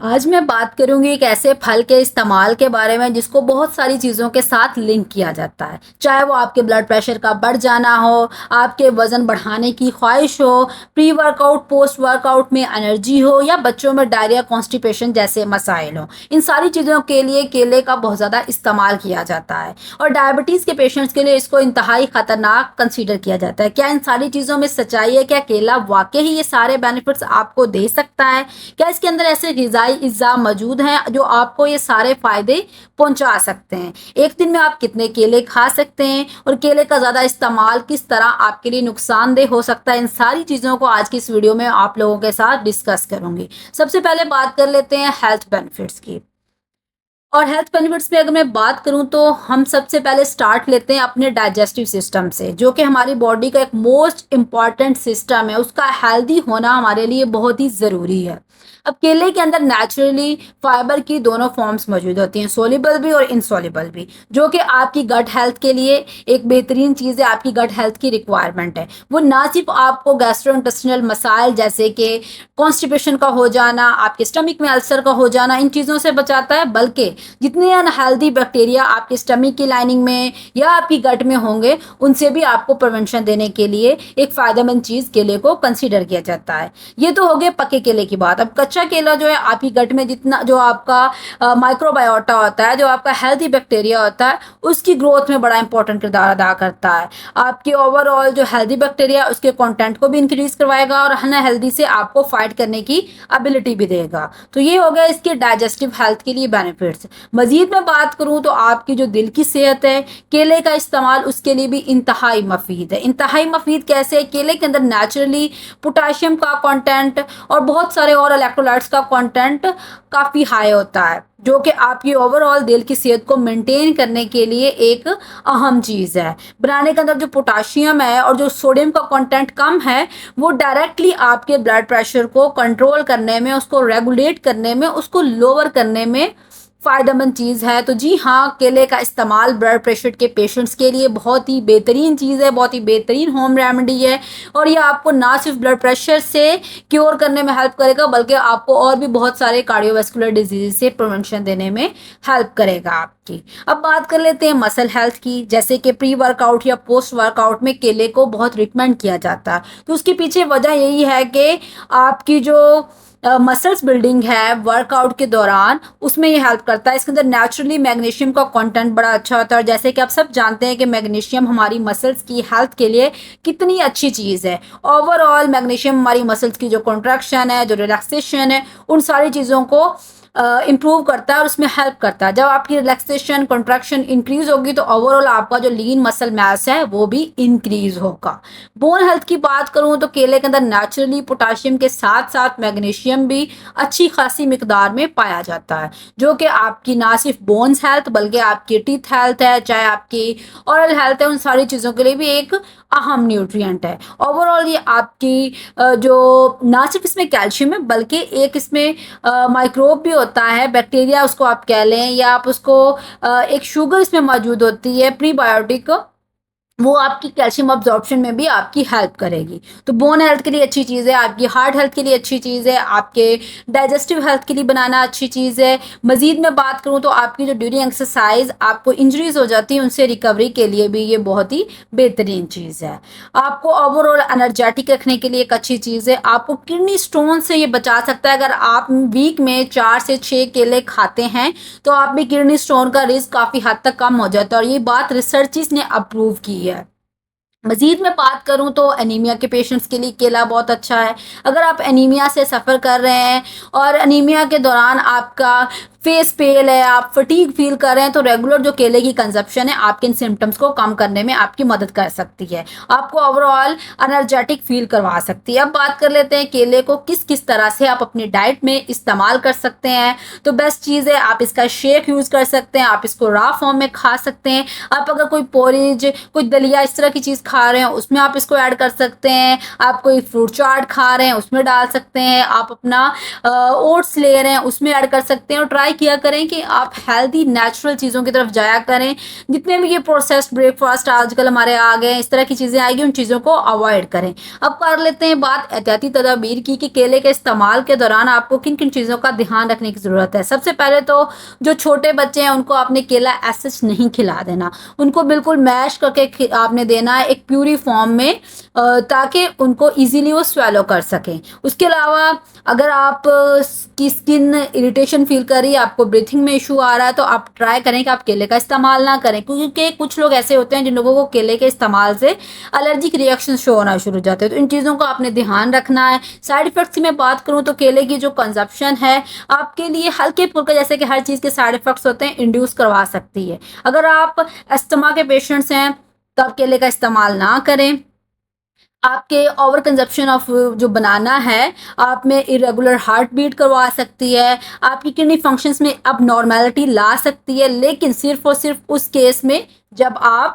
आज मैं बात करूंगी एक ऐसे फल के इस्तेमाल के बारे में जिसको बहुत सारी चीज़ों के साथ लिंक किया जाता है। चाहे वो आपके ब्लड प्रेशर का बढ़ जाना हो, आपके वज़न बढ़ाने की ख्वाहिश हो, प्री वर्कआउट पोस्ट वर्कआउट में एनर्जी हो या बच्चों में डायरिया कॉन्स्टिपेशन जैसे मसाइल हो। इन सारी चीज़ों के लिए केले का बहुत ज़्यादा इस्तेमाल किया जाता है और डायबिटीज़ के पेशेंट्स के लिए इसको इंतहाई ख़तरनाक कंसीडर किया जाता है। क्या इन सारी चीज़ों में सच्चाई है? क्या केला वाकई ही ये सारे बेनिफिट्स आपको दे सकता है? क्या इसके अंदर ऐसे ग़िज़ाई अज्जा मौजूद हैं जो आपको ये सारे फ़ायदे पहुंचा सकते हैं? एक दिन में आप कितने केले खा सकते हैं और केले का ज़्यादा इस्तेमाल किस तरह आपके लिए नुकसानदेह हो सकता है? इन सारी चीज़ों को आज की इस वीडियो में आप लोगों के साथ डिस्कस करूंगी। सबसे पहले बात कर लेते हैं हेल्थ बेनिफिट्स की। और हेल्थ बेनिफिट्स में अगर मैं बात करूं तो हम सबसे पहले स्टार्ट लेते हैं अपने डाइजेस्टिव सिस्टम से, जो कि हमारी बॉडी का एक मोस्ट इम्पॉर्टेंट सिस्टम है। उसका हेल्दी होना हमारे लिए बहुत ही ज़रूरी है। अब केले के अंदर नेचुरली फाइबर की दोनों फॉर्म्स मौजूद होती हैं, सोल्यूबल भी और इनसोल्यूबल भी, जो कि आपकी गट हेल्थ के लिए एक बेहतरीन चीज़ है। आपकी गट हेल्थ की रिक्वायरमेंट है। वो ना सिर्फ आपको गैस्ट्रोइंटेस्टिनल मसाइल जैसे कि कॉन्स्टिपेशन का हो जाना, आपके स्टमक में अल्सर का हो जाना, इन चीज़ों से बचाता है, बल्कि जितने अनहेल्दी बैक्टीरिया आपके स्टमक की लाइनिंग में या आपकी गट में होंगे उनसे भी आपको प्रिवेंशन देने के लिए एक फ़ायदेमंद चीज़ केले को कंसीडर किया जाता है। ये तो हो गए पके केले की बात। अब कच्चा केला जो है आपकी गट में जितना जो आपका माइक्रोबायोटा होता है, जो आपका हेल्दी बैक्टीरिया होता है, उसकी ग्रोथ में बड़ा इंपॉर्टेंट किरदार अदा करता है। आपके ओवरऑल जो हेल्दी बैक्टीरिया उसके कंटेंट को भी इंक्रीज करवाएगा और अनहेल्दी से आपको फाइट करने की एबिलिटी भी देगा। तो ये हो गया इसके डाइजेस्टिव हेल्थ के लिए बेनिफिट्स। मज़ीद मैं बात करूँ तो आपकी जो दिल की सेहत है, केले का इस्तेमाल उसके लिए भी इंतहाई मुफीद है। इंतहाई मुफीद कैसे? केले के अंदर नेचुरली पोटाशियम का कंटेंट और बहुत सारे और इलेक्ट्रोलाइट्स का कंटेंट काफ़ी हाई होता है, जो कि आपकी ओवरऑल दिल की सेहत को मेंटेन करने के लिए एक अहम चीज़ है। बनाने के अंदर जो पोटाशियम है और जो सोडियम का कंटेंट कम है, वो डायरेक्टली आपके ब्लड प्रेशर को कंट्रोल करने में, उसको रेगुलेट करने में, उसको लोअर करने में फ़ायदेमंद चीज़ है। तो जी हाँ, केले का इस्तेमाल ब्लड प्रेशर के पेशेंट्स के लिए बहुत ही बेहतरीन चीज़ है, बहुत ही बेहतरीन होम रेमेडी है और ये आपको ना सिर्फ ब्लड प्रेशर से क्योर करने में हेल्प करेगा, बल्कि आपको और भी बहुत सारे कार्डियोवैस्कुलर डिजीज़ से प्रिवेंशन देने में हेल्प करेगा आपकी। अब बात कर लेते हैं मसल हेल्थ की। जैसे कि प्री वर्कआउट या पोस्ट वर्कआउट में केले को बहुत रिकमेंड किया जाता है। तो उसके पीछे वजह यही है कि आपकी जो मसल्स बिल्डिंग है वर्कआउट के दौरान, उसमें ये हेल्प करता है। इसके अंदर नेचुरली मैग्नीशियम का कंटेंट बड़ा अच्छा होता है और जैसे कि आप सब जानते हैं कि मैग्नीशियम हमारी मसल्स की हेल्थ के लिए कितनी अच्छी चीज़ है। ओवरऑल मैग्नीशियम हमारी मसल्स की जो कॉन्ट्रैक्शन है, जो रिलैक्सेशन है, उन सारी चीज़ों को इम्प्रूव करता है और उसमें हेल्प करता है। जब आपकी रिलैक्सेशन कॉन्ट्रैक्शन इंक्रीज होगी तो ओवरऑल आपका जो लीन मसल मास है वो भी इंक्रीज होगा। बोन हेल्थ की बात करूं तो केले के अंदर नेचुरली पोटाशियम के साथ साथ मैग्नीशियम भी अच्छी खासी मिकदार में पाया जाता है, जो कि आपकी ना सिर्फ बोन्स हेल्थ बल्कि आपकी टीथ हेल्थ है, चाहे आपकी ओरल हेल्थ है, उन सारी चीज़ों के लिए भी एक अहम न्यूट्रिएंट है। ओवरऑल ये आपकी जो ना सिर्फ इसमें कैल्शियम है बल्कि एक इसमें माइक्रोब भी होता है, बैक्टीरिया उसको आप कह लें, या आप उसको एक शुगर इसमें मौजूद होती है प्रीबायोटिक, वो आपकी कैल्शियम अब्जॉर्प्शन में भी आपकी हेल्प करेगी। तो बोन हेल्थ के लिए अच्छी चीज़ है, आपकी हार्ट हेल्थ के लिए अच्छी चीज़ है, आपके डाइजेस्टिव हेल्थ के लिए बनाना अच्छी चीज़ है। मज़ीद मैं बात करूँ तो आपकी जो ड्यूरिंग एक्सरसाइज आपको इंजरीज हो जाती हैं उनसे रिकवरी के लिए भी ये बहुत ही बेहतरीन चीज़ है। आपको ओवरऑल एनर्जेटिक रखने के लिए एक अच्छी चीज़ है। आपको किडनी स्टोन से ये बचा सकता है। अगर आप वीक में 4 से 6 केले खाते हैं तो आप भी किडनी स्टोन का रिस्क काफ़ी हद तक कम हो जाता है और ये बात रिसर्चिस ने अप्रूव की है। मज़ीद मैं बात करूँ तो एनीमिया के पेशेंट्स के लिए केला बहुत अच्छा है। अगर आप एनीमिया से सफ़र कर रहे हैं और एनीमिया के दौरान आपका फेस पेल है, आप फटीग फील कर रहे हैं, तो रेगुलर जो केले की कंजप्शन है आपके इन सिम्टम्स को कम करने में आपकी मदद कर सकती है, आपको ओवरऑल एनर्जेटिक फील करवा सकती है। अब बात कर लेते हैं केले को किस किस तरह से आप अपनी डाइट में इस्तेमाल कर सकते हैं। तो बेस्ट चीज़ है, आप इसका शेक यूज़ कर सकते हैं, आप इसको रॉ फॉर्म में खा सकते हैं। आप अगर कोई पोरिज, कोई दलिया इस तरह की चीज़ खा रहे हैं उसमें आप इसको ऐड कर सकते हैं, आप कोई फ्रूट चाट खा रहे हैं उसमें डाल सकते हैं, आप अपना ओट्स ले रहे हैं उसमें ऐड कर सकते हैं। और ट्राई किया करें कि आप हेल्दी नेचुरल चीज़ों की तरफ जाया करें। जितने भी ये प्रोसेस्ड ब्रेकफास्ट आजकल हमारे आ गए हैं, इस तरह की चीज़ें आएगी, उन चीज़ों को अवॉइड करें। अब कर लेते हैं बात एहतियाती तदाबीर की कि केले के इस्तेमाल के दौरान आपको किन किन चीज़ों का ध्यान रखने की ज़रूरत है। सबसे पहले तो जो छोटे बच्चे हैं उनको आपने केला ऐसे नहीं खिला देना, उनको बिल्कुल मैश करके आपने देना है एक प्यूरी फॉर्म में, ताकि उनको इजीली वो स्वेलो कर सकें। उसके अलावा अगर आप की स्किन इरिटेशन फील कर रही है, आपको ब्रीथिंग में इशू आ रहा है, तो आप ट्राई करें कि आप केले का इस्तेमाल ना करें, क्योंकि कुछ लोग ऐसे होते हैं जिन लोगों को केले के इस्तेमाल से एलर्जिक रिएक्शन शो होना शुरू हो जाते हैं। तो इन चीज़ों को आपने ध्यान रखना है। साइड इफ़ेक्ट्स की मैं बात करूँ तो केले की जो कंजप्शन है आपके लिए हल्के फुल्के, जैसे कि हर चीज़ के साइड इफ़ेक्ट्स होते हैं, इंड्यूस करवा सकती है। अगर आप अस्थमा के पेशेंट्स हैं तो आप केले का इस्तेमाल ना करें। आपके ओवर कंजप्शन ऑफ जो बनाना है, आप में इरेगुलर हार्ट बीट करवा सकती है, आपकी किडनी फंक्शंस में अब नॉर्मैलिटी ला सकती है, लेकिन सिर्फ़ और सिर्फ उस केस में जब आप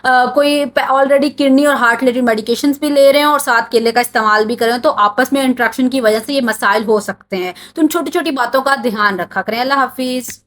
कोई ऑलरेडी किडनी और हार्ट रिलेटेड मेडिकेशंस भी ले रहे हैं और साथ केले का इस्तेमाल भी कर रहे हो, तो आपस में इंटरेक्शन की वजह से ये मसाइल हो सकते हैं। तो इन छोटी-छोटी बातों का ध्यान रखा करें। अल्लाह हाफ़िज़।